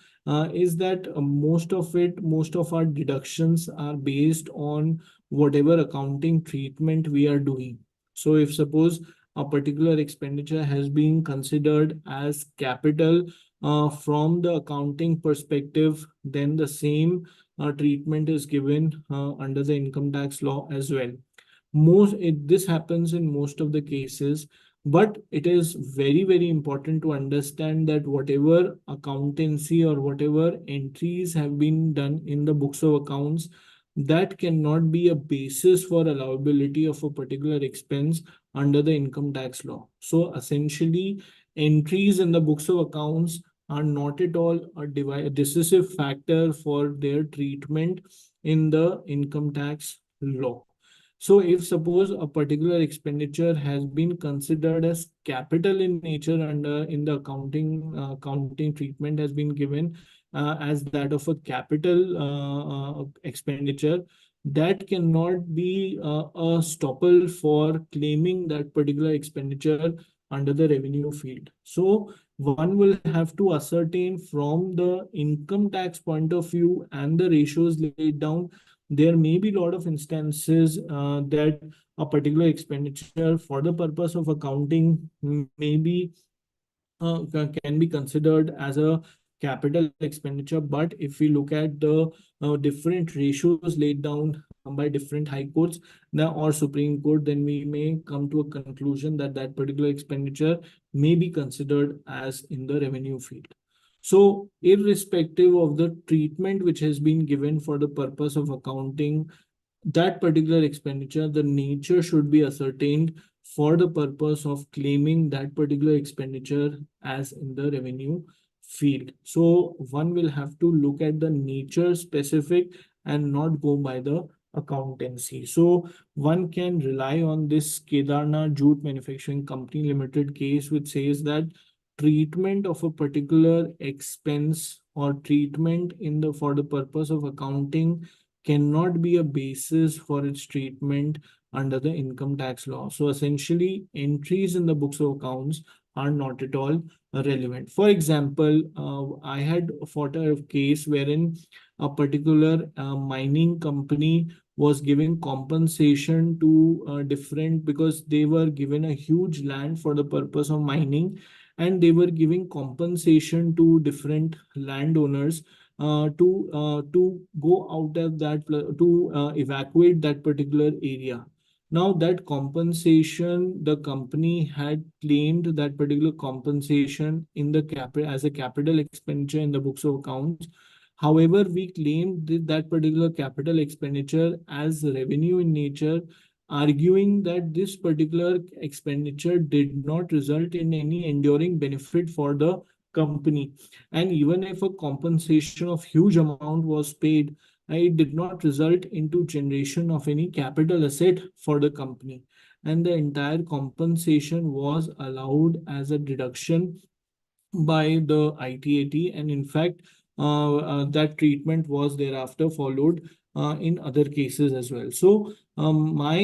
is that most of our deductions are based on whatever accounting treatment we are doing. So, if suppose a particular expenditure has been considered as capital from the accounting perspective, then the same treatment is given under the income tax law as well. This happens in most of the cases, but it is very important to understand that whatever accountancy or whatever entries have been done in the books of accounts, that cannot be a basis for allowability of a particular expense under the income tax law. So essentially, entries in the books of accounts are not at all a decisive factor for their treatment in the income tax law. So if suppose a particular expenditure has been considered as capital in nature under in the accounting treatment has been given as that of a capital expenditure, that cannot be a stopple for claiming that particular expenditure under the revenue field. So one will have to ascertain from the income tax point of view and the ratios laid down. There may be a lot of instances that a particular expenditure for the purpose of accounting may be can be considered as a capital expenditure. But if we look at the different ratios laid down by different high courts or Supreme Court, then we may come to a conclusion that that particular expenditure may be considered as in the revenue field. So, irrespective of the treatment which has been given for the purpose of accounting, that particular expenditure, the nature should be ascertained for the purpose of claiming that particular expenditure as in the revenue field. So one will have to look at the nature specific and not go by the accountancy. So one can rely on this Kedarnath Jute Manufacturing Company Limited case, which says that treatment of a particular expense or treatment in the for the purpose of accounting cannot be a basis for its treatment under the income tax law. So essentially, entries in the books of accounts are not at all relevant. For example, I had fought a case wherein a particular mining company was giving compensation to different because they were given a huge land for the purpose of mining, and they were giving compensation to different landowners to go out of to evacuate that particular area. Now that compensation, the company had claimed that particular compensation in the capital as a capital expenditure in the books of accounts. However, we claimed that particular capital expenditure as revenue in nature, arguing that this particular expenditure did not result in any enduring benefit for the company. And even if a compensation of huge amount was paid, it did not result into generation of any capital asset for the company. And the entire compensation was allowed as a deduction by the ITAT, and in fact, that treatment was thereafter followed in other cases as well. So, my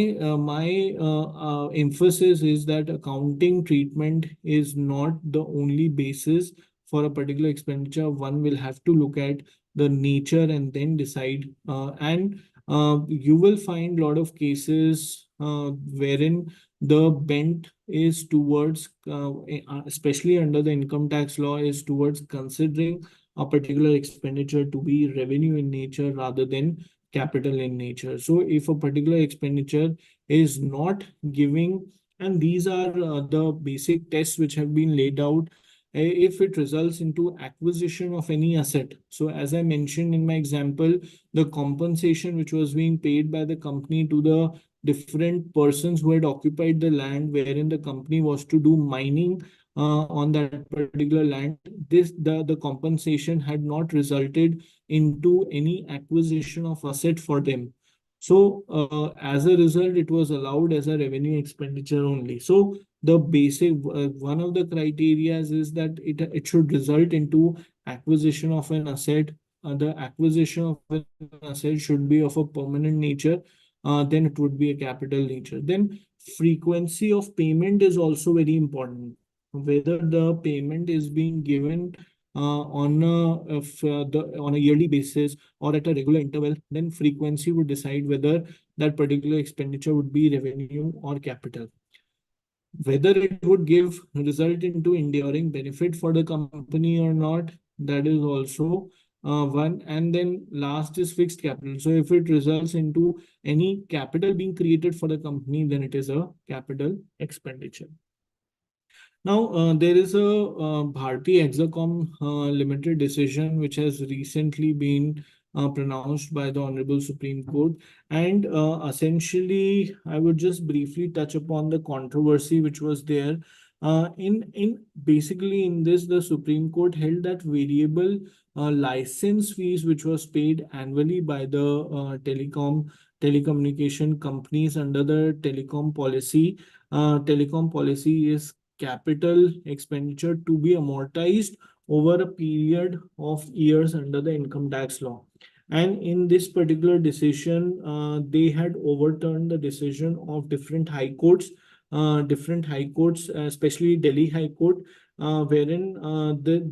emphasis is that accounting treatment is not the only basis for a particular expenditure. One will have to look at the nature and then decide. And you will find a lot of cases wherein the bent is towards, especially under the income tax law, is towards considering a particular expenditure to be revenue in nature rather than capital in nature. So if a particular expenditure is not giving And these are the basic tests which have been laid out if it results into acquisition of any asset. So as I mentioned in my example, the compensation which was being paid by the company to the different persons who had occupied the land wherein the company was to do mining on that particular land, the compensation had not resulted into any acquisition of asset for them. So as a result, it was allowed as a revenue expenditure only. So the basic one of the criterias is that it should result into acquisition of an asset. The acquisition of an asset should be of a permanent nature. Then it would be a capital nature. Then frequency of payment is also very important. Whether the payment is being given on on a yearly basis or at a regular interval, then frequency would decide whether that particular expenditure would be revenue or capital. Whether it would give result into enduring benefit for the company or not, that is also one. And then last is fixed capital. So if it results into any capital being created for the company, then it is a capital expenditure. Now, there is a Bharti Hexacom Limited decision which has recently been pronounced by the Honorable Supreme Court. And essentially, I would just briefly touch upon the controversy which was there. In basically in this, the Supreme Court held that variable license fees which was paid annually by the telecommunication companies under the telecom policy is capital expenditure to be amortized over a period of years under the income tax law. And in this particular decision, they had overturned the decision of different high courts, especially Delhi High Court, wherein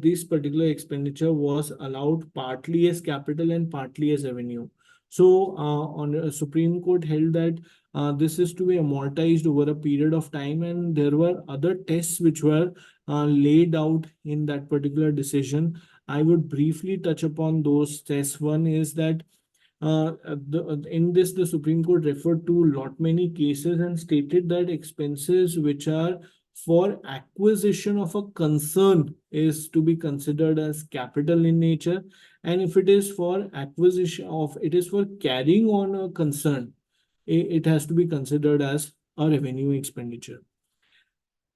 this particular expenditure was allowed partly as capital and partly as revenue. So, on Supreme Court held that this is to be amortized over a period of time, and there were other tests which were laid out in that particular decision. I would briefly touch upon those tests. One is that in this, the Supreme Court referred to lot many cases and stated that expenses which are for acquisition of a concern is to be considered as capital in nature, and if it is for acquisition of, it is for carrying on a concern, it has to be considered as a revenue expenditure.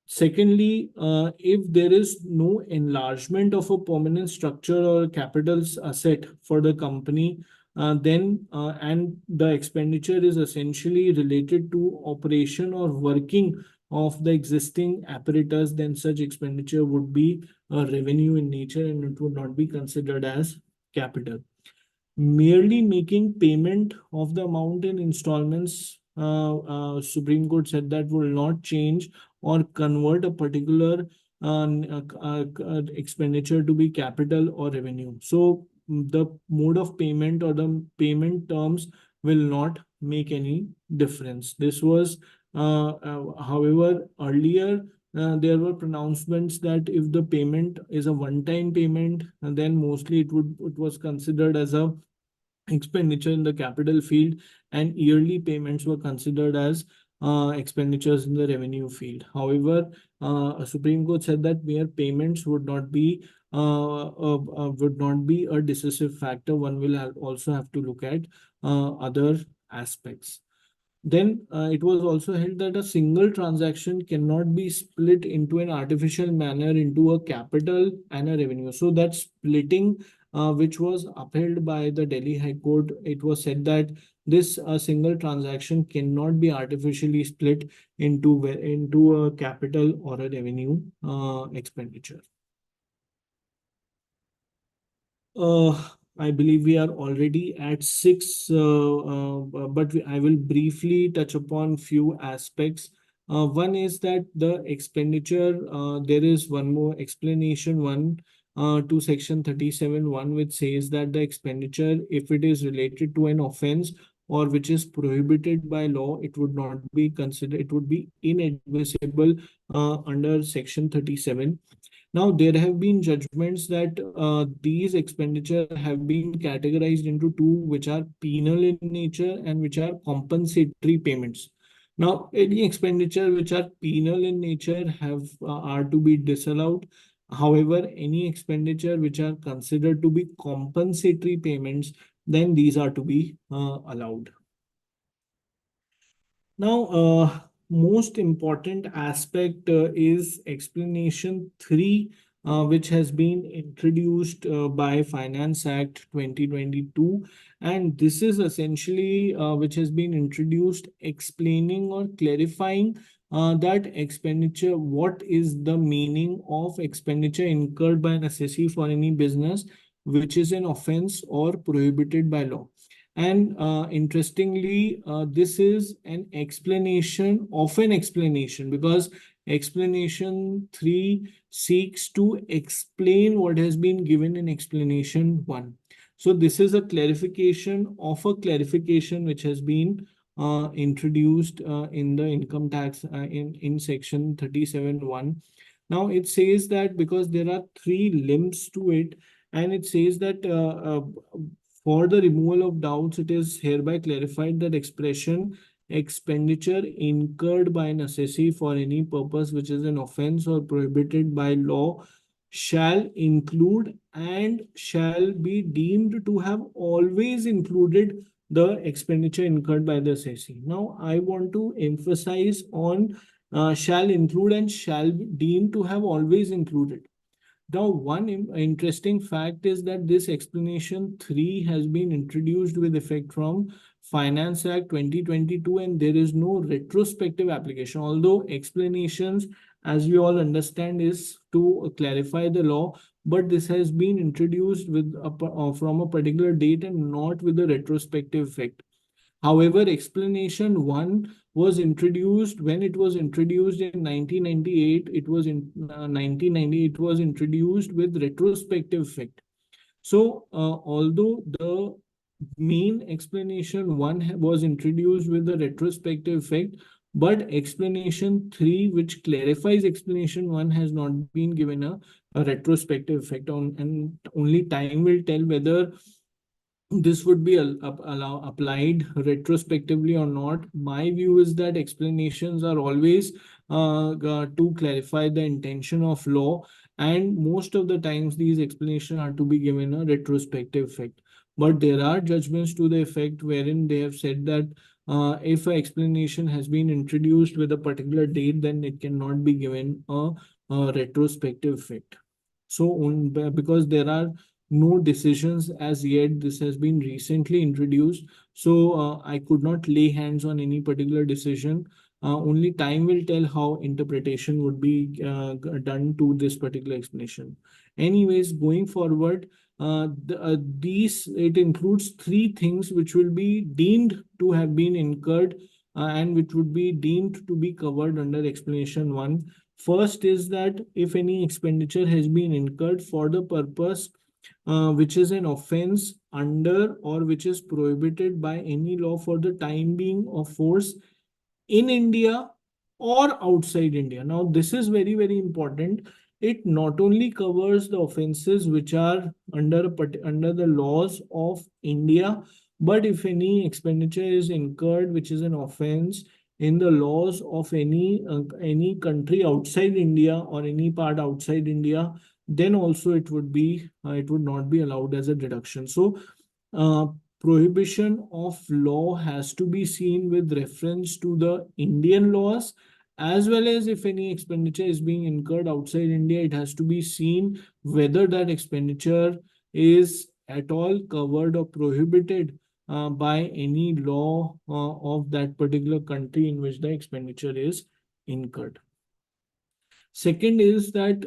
Secondly, if there is no enlargement of a permanent structure or capital asset for the company, then and the expenditure is essentially related to operation or working of the existing apparatus, then such expenditure would be a revenue in nature and it would not be considered as capital. Merely making payment of the amount in installments, Supreme Court said that will not change or convert a particular expenditure to be capital or revenue. So the mode of payment or the payment terms will not make any difference. This was, however, earlier there were pronouncements that if the payment is a one-time payment, then mostly it was considered as a expenditure in the capital field, and yearly payments were considered as expenditures in the revenue field. However, Supreme Court said that mere payments would not be a decisive factor. One will also have to look at other aspects. Then it was also held that a single transaction cannot be split into an artificial manner into a capital and a revenue. So that splitting, which was upheld by the Delhi High Court, it was said that this single transaction cannot be artificially split into a capital or a revenue expenditure. Uh, I believe we are already at six, but I will briefly touch upon few aspects. One is that the expenditure, there is one more explanation, one to section 37(1), which says that the expenditure, if it is related to an offense or which is prohibited by law, it would not be considered, it would be inadmissible under section 37. Now, there have been judgments that these expenditure have been categorized into two, which are penal in nature and which are compensatory payments. Now, any expenditure which are penal in nature have are to be disallowed. However, any expenditure which are considered to be compensatory payments, then these are to be allowed. Now, most important aspect is explanation 3, which has been introduced by Finance Act 2022. And this is essentially which has been introduced explaining or clarifying that expenditure, what is the meaning of expenditure incurred by an assessee for any business which is an offense or prohibited by law. And interestingly, this is an explanation of an explanation, because explanation 3 seeks to explain what has been given in explanation 1. So this is a clarification of a clarification which has been introduced in the income tax in section 37(1). Now it says that because there are three limbs to it, and it says that for the removal of doubts, it is hereby clarified that expression expenditure incurred by an assessee for any purpose which is an offense or prohibited by law shall include and shall be deemed to have always included the expenditure incurred by the assessee. Now, I want to emphasize on shall include and shall be deemed to have always included. Now, one interesting fact is that this explanation 3 has been introduced with effect from Finance Act 2022, and there is no retrospective application. Although explanations, as we all understand, is to clarify the law, but this has been introduced with from a particular date and not with a retrospective effect. However, explanation 1 was introduced when it was introduced in 1998. It was in 1990, it was introduced with retrospective effect. So, although the main explanation 1 was introduced with the retrospective effect, but explanation 3, which clarifies explanation 1, has not been given a retrospective effect on, and only time will tell whether this would be applied retrospectively or not. My view is that explanations are always to clarify the intention of law, and most of the times these explanations are to be given a retrospective effect. But there are judgments to the effect wherein they have said that if an explanation has been introduced with a particular date, then it cannot be given a retrospective effect. So, because there are no decisions as yet, this has been recently introduced. So, I could not lay hands on any particular decision. Only time will tell how interpretation would be done to this particular explanation. Anyways, going forward, these it includes three things which will be deemed to have been incurred and which would be deemed to be covered under explanation 1. First is that if any expenditure has been incurred for the purpose which is an offense under or which is prohibited by any law for the time being of force in India or outside India. Now, this is very, very important. It not only covers the offenses which are under the laws of India, but if any expenditure is incurred which is an offense in the laws of any country outside India or any part outside India, then also it would not be allowed as a deduction. So, uh, prohibition of law has to be seen with reference to the Indian laws, as well as if any expenditure is being incurred outside India, it has to be seen whether that expenditure is at all covered or prohibited by any law of that particular country in which the expenditure is incurred. Second is that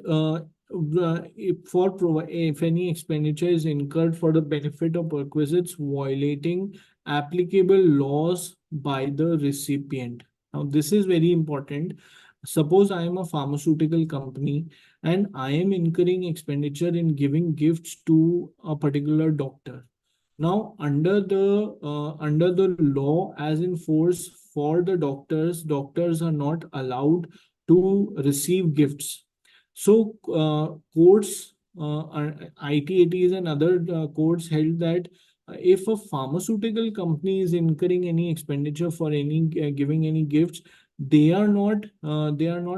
if any expenditure is incurred for the benefit of perquisites violating applicable laws by the recipient. Now, this is very important. Suppose I am a pharmaceutical company and I am incurring expenditure in giving gifts to a particular doctor. Now, under the law as in force for the doctors, doctors are not allowed to receive gifts. So, courts, ITATs and other courts held that if a pharmaceutical company is incurring any expenditure for any giving any gifts, they are not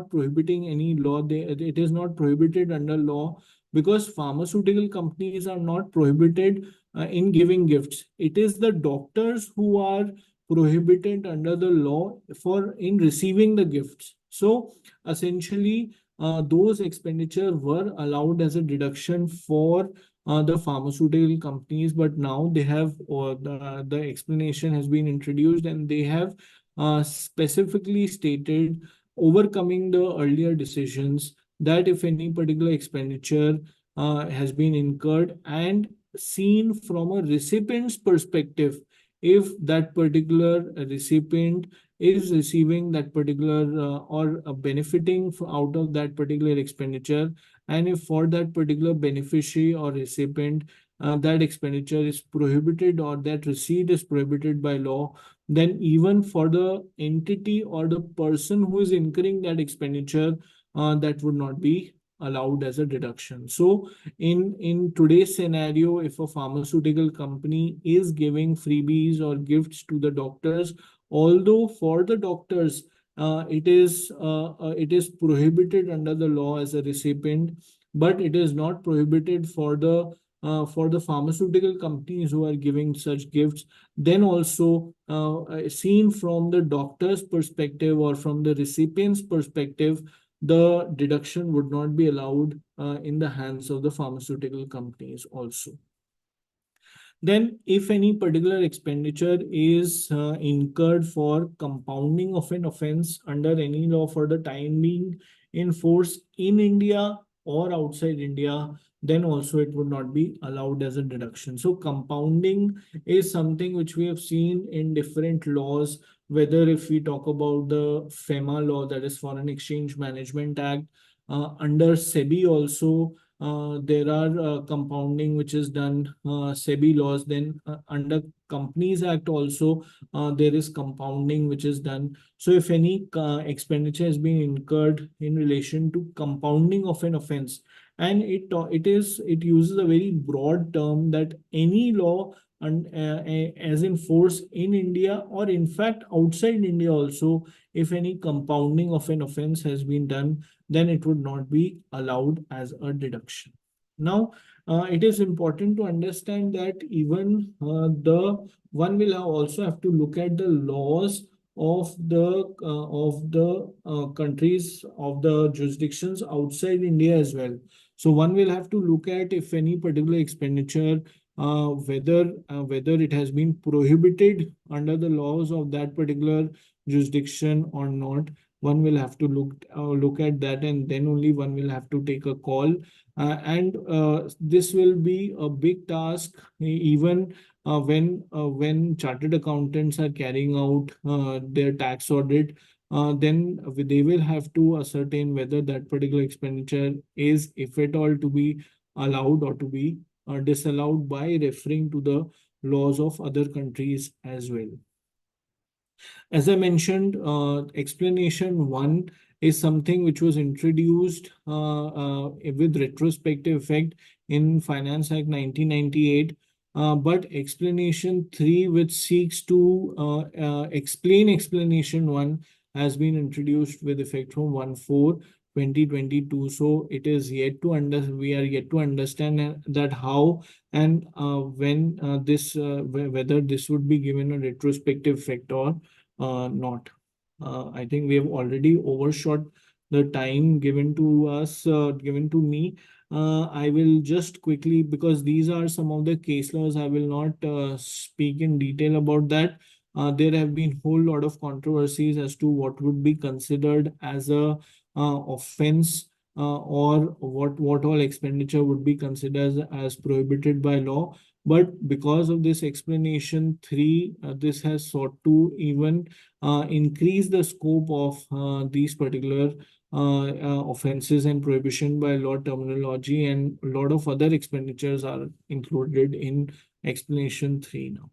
prohibiting any law. It is not prohibited under law, because pharmaceutical companies are not prohibited in giving gifts. It is the doctors who are prohibited under the law for in receiving the gifts. So essentially, those expenditure were allowed as a deduction for the pharmaceutical companies, but now they have the explanation has been introduced, and they have specifically stated, overcoming the earlier decisions, that if any particular expenditure has been incurred and seen from a recipient's perspective, if that particular recipient is receiving that particular or benefiting out of that particular expenditure, and if for that particular beneficiary or recipient that expenditure is prohibited or that receipt is prohibited by law, then even for the entity or the person who is incurring that expenditure, that would not be allowed as a deduction. So in today's scenario, if a pharmaceutical company is giving freebies or gifts to the doctors, although for the doctors it is prohibited under the law as a recipient, but it is not prohibited for the pharmaceutical companies who are giving such gifts. Then also, seen from the doctor's perspective or from the recipient's perspective, the deduction would not be allowed in the hands of the pharmaceutical companies also. Then, if any particular expenditure is incurred for compounding of an offense under any law for the time being in force in India or outside India, then also it would not be allowed as a deduction. So, compounding is something which we have seen in different laws, whether if we talk about the FEMA law, that is Foreign Exchange Management Act, under SEBI also there are compounding which is done, SEBI laws. Then under Companies Act also there is compounding which is done. So if any expenditure has been incurred in relation to compounding of an offense, and it uses a very broad term, that any law and as in force in India or in fact outside India also, if any compounding of an offense has been done, then it would not be allowed as a deduction. Now, it is important to understand that even the one will also have to look at the laws of the countries of the jurisdictions outside India as well. So one will have to look at if any particular expenditure, whether it has been prohibited under the laws of that particular jurisdiction or not. One will have to look at that, and then only one will have to take a call. And this will be a big task, even when chartered accountants are carrying out their tax audit. Then they will have to ascertain whether that particular expenditure is, if at all, to be allowed or to be disallowed by referring to the laws of other countries as well. As I mentioned, explanation one is something which was introduced with retrospective effect in Finance Act 1998. But explanation three, which seeks to explain explanation one, has been introduced with effect from 1/4/2022. So it is yet to we are yet to understand that how and when whether this would be given a retrospective effect or not. I think we have already overshot the time given to us, given to me. I will just quickly, because these are some of the case laws, I will not speak in detail about that. There have been whole lot of controversies as to what would be considered as a offense, or what all expenditure would be considered as prohibited by law. But because of this explanation three, this has sought to even increase the scope of these particular offenses and prohibition by law terminology, and a lot of other expenditures are included in explanation 3 now.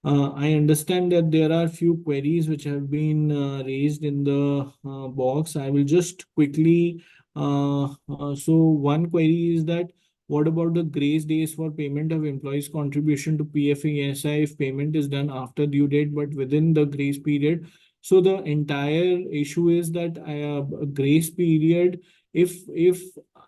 I understand that there are few queries which have been raised in the box. I will just quickly. So one query is that What about the grace days for payment of employees' contribution to PF and ESI if payment is done after due date but within the grace period? So the entire issue is that a grace period, if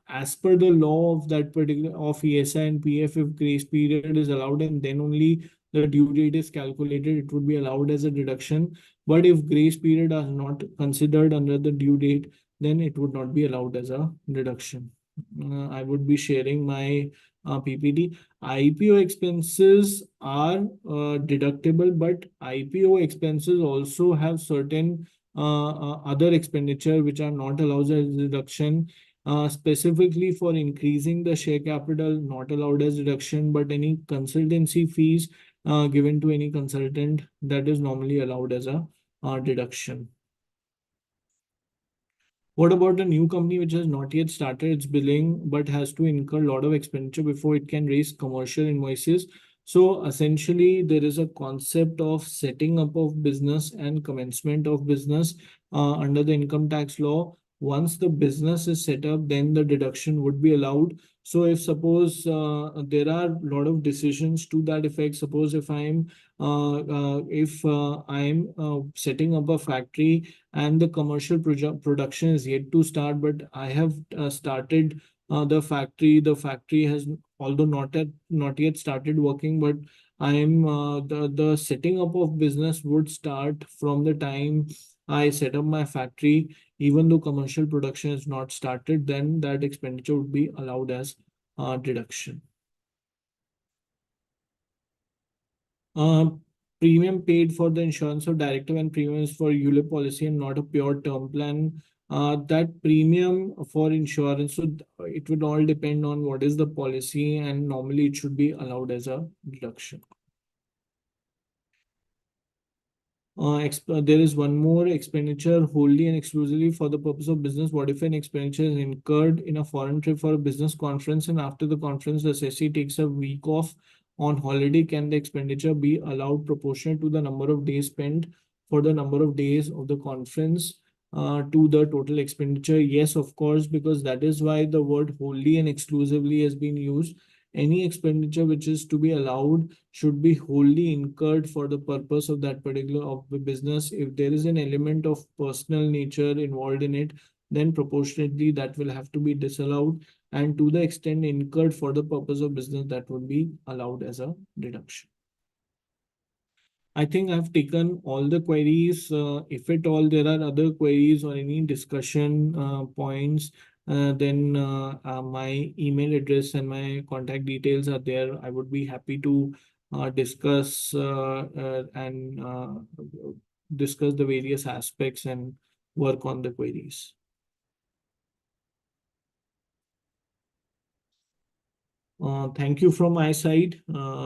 as per the law of that particular of ESI and PF, if grace period is allowed and then only the due date is calculated, it would be allowed as a deduction. But if grace period are not considered under the due date, then it would not be allowed as a deduction. I would be sharing my PPT. IPO expenses are deductible, but IPO expenses also have certain other expenditure which are not allowed as deduction. Specifically for increasing the share capital, not allowed as deduction, but any consultancy fees given to any consultant, that is normally allowed as a deduction. What about a new company which has not yet started its billing but has to incur a lot of expenditure before it can raise commercial invoices? So essentially, there is a concept of setting up of business and commencement of business under the income tax law. Once the business is set up, then the deduction would be allowed. So if suppose there are a lot of decisions to that effect, suppose if I'm setting up a factory and the commercial production is yet to start, but I have started the factory. The factory has, although not yet started working, but I am the setting up of business would start from the time I set up my factory. Even though commercial production is not started, then that expenditure would be allowed as deduction. Uh, Premium paid for the insurance of director and premium is for ULIP policy and not a pure term plan. That premium for insurance, so it would all depend on what is the policy, and normally it should be allowed as a deduction. There is one more expenditure wholly and exclusively for the purpose of business. What if an expenditure is incurred in a foreign trip for a business conference and after the conference the assessee takes a week off on holiday? Can the expenditure be allowed proportionate to the number of days spent for the number of days of the conference to the total expenditure? Yes, of course, because that is why the word wholly and exclusively has been used. Any expenditure which is to be allowed should be wholly incurred for the purpose of that particular of the business. If there is an element of personal nature involved in it, then proportionately that will have to be disallowed. And to the extent incurred for the purpose of business, that would be allowed as a deduction. I think I've taken all the queries. If at all there are other queries or any discussion points, then my email address and my contact details are there. I would be happy to discuss and discuss the various aspects and work on the queries. Thank you from my side.